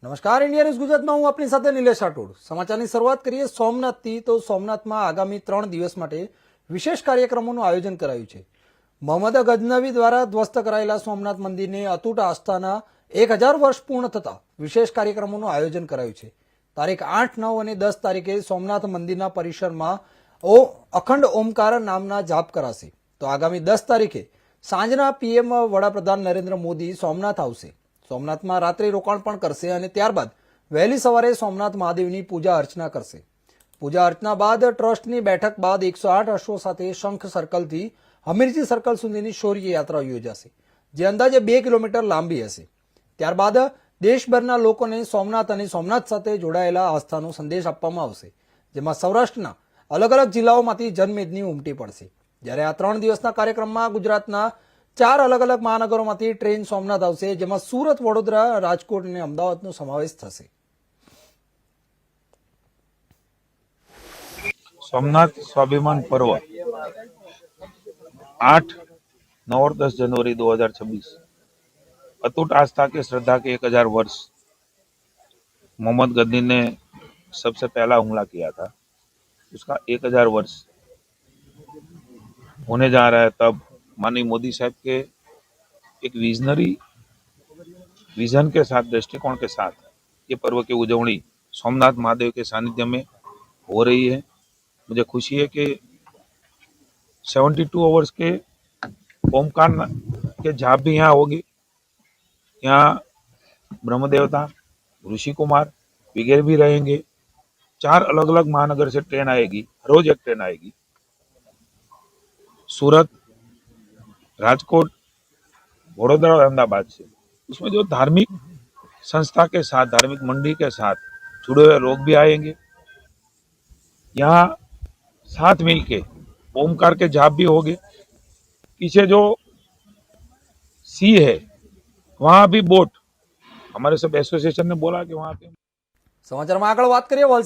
નમસ્કાર, India news ગુજરાતમાં હું આપની સાથે નિલેશ રાઠોડ। સમાચારની શરૂઆત કરીએ સોમનાથથી। તો સોમનાથમાં આગામી 3 દિવસ માટે વિશેષ કાર્યક્રમોનું આયોજન કરાયું છે। મોહમ્મદ ગઝનવી દ્વારા ધ્વસ્ત કરાયેલા સોમનાથ મંદિરને અતૂટ આસ્થાના 1000 વર્ષ પૂર્ણ થતા વિશેષ કાર્યક્રમોનું આયોજન કરાયું છે। તારીખ 8, 9 અને 10 તારીખે સોમનાથ મંદિરના પરિસરમાં અખંડ ઓમકાર નામના જાપ કરાશે। તો આગામી 10 તારીખે સાંજના પીએમ વડાપ્રધાન નરેન્દ્ર મોદી સોમનાથ આવશે। સોમનાથમાં રાત્રિ રોકાણ પણ કરશે અને ત્યારબાદ વહેલી સવારે સોમનાથ મહાદેવની પૂજા અર્ચના કરશે। પૂજા અર્ચના બાદ ટ્રસ્ટની બેઠક બાદ 108 અશ્વો સાથે શંખ સર્કલથી હમીરજી સર્કલ સુધીની શૌર્ય યાત્રા યોજાશે, જે અંદાજે 2 કિલોમીટર લાંબી હશે। ત્યારબાદ દેશભરના લોકોને સોમનાથ અને સોમનાથ સાથે જોડાયેલા આસ્થાનો સંદેશ આપવામાં આવશે, જેમાં સૌરાષ્ટ્રના અલગ અલગ જિલ્લાઓમાંથી જનમેદની ઉમટી પડશે। જ્યારે આ 3 દિવસના કાર્યક્રમમાં ગુજરાતના 4 અલગ અલગ મહાનગરોમાંથી ટ્રેન સોમનાથ આવશે, જેમાં સુરત, વડોદરા, રાજકોટ અને અમદાવાદનો સમાવેશ થશે। सोमनाथ स्वाभिमान पर्व 8, 9 और 10 जनवरी 2026 अटूट आस्था के श्रद्धा के 1000 वर्ष। मोहम्मद गजनी ने सबसे पहला हमला किया था, उसका 1000 वर्ष होने जा रहा है। तब माननीय मोदी साहब के एक विजन के साथ, दृष्टिकोण के साथ ये पर्व की उजवणी सोमनाथ महादेव के सानिध्य में हो रही है। मुझे खुशी है कि 72 आवर्स के ओमकार के जाप भी यहाँ होगी। यहाँ ब्रह्म देवता, ऋषि कुमार वगैरह भी रहेंगे। 4 अलग अलग महानगर से ट्रेन आएगी, रोज एक ट्रेन आएगी। सूरत, राजकोट, वडोदरा और अहमदाबाद से। उसमें जो धार्मिक संस्था के साथ, धार्मिक मंडी के साथ जुड़े हुए लोग भी आएंगे। यहाँ साथ मिलके ओमकार के जाप भी होंगे। पीछे जो सी है वहां भी बोट, हमारे सब एसोसिएशन ने बोला कि वहां पे। સમાચારમાં આગળ વાત કરીએ